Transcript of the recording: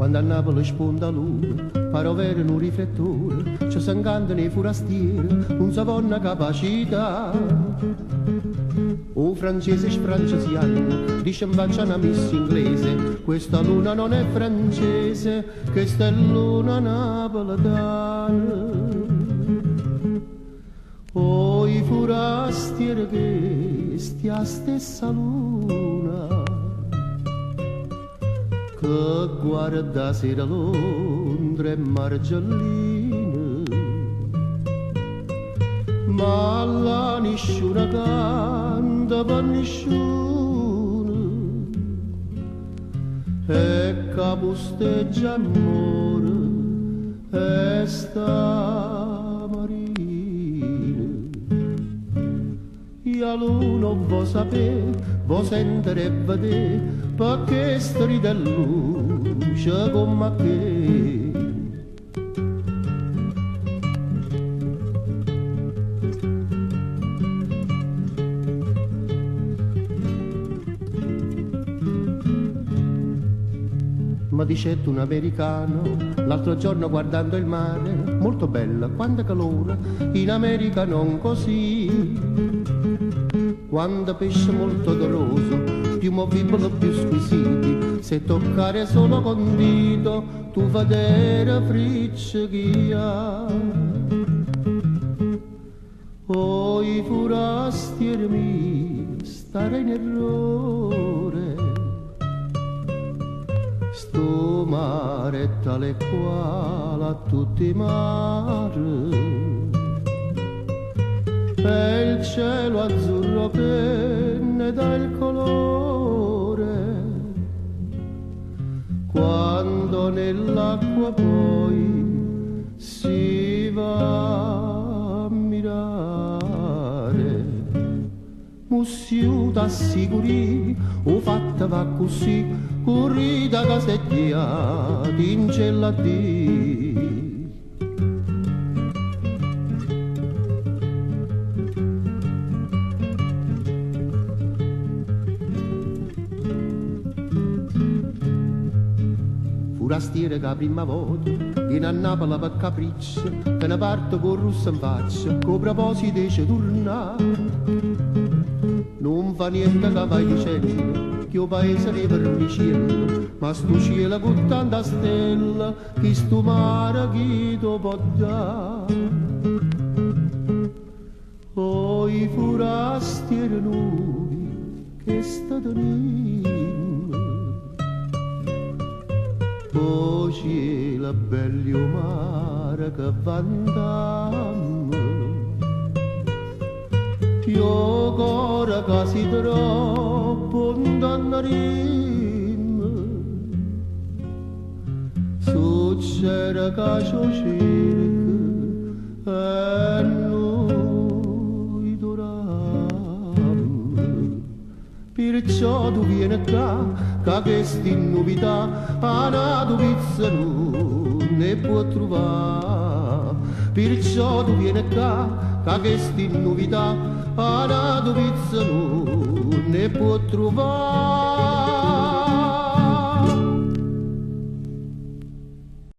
quando a Napoli sponda luna, pare avere un riflettore, ci si incantano i forastieri, non si vanno capacità. O francese sfrancesiano, dice in faccia una miss inglese, questa luna non è francese, questa è luna napoletana. O i forastieri che stia stessa luna, che guarda sera Londra e Margellina, ma la nessuno canta per nessuno, e capusteggia amore e sta marina. Io l'uno vuoi sapere, vuoi sentire e vedere, perché stride luce come che. Mi dicette un americano l'altro giorno guardando il mare, molto bella, quanta calore, in America non così. Quando pesce molto odoroso, più movibile, più squisiti, se toccare solo con dito, tu vedere fricce che ha. Oh, i forastieri mi stare in errore, sto mare è tale quale a tutti i mari, e il cielo azzurro che ne dà il colore, quando nell'acqua poi si va a mirare. Mussiu t'assicuri, o fatta va così, corrida casettia, tincella di. Forastiere che la prima volta viene a Napoli per capriccio, che ne parte con russo in faccia, con proposito dice tornare. Non fa niente che vai dicendo, che il paese è per vicino, ma sto cielo con tanta stella, che sto mare chi ti può dare. Oh, i forastieri nuovi che sta tenim, oh cielo bello mare che vantam, io cuore quasi troppo indannarim, su c'era che ci cerca e noi doram. Perciò tu vieni qua, che questa novità a una pizza non ne può trovare. Perciò tu vieni qua, che questa novità a una pizza non ne può trovare.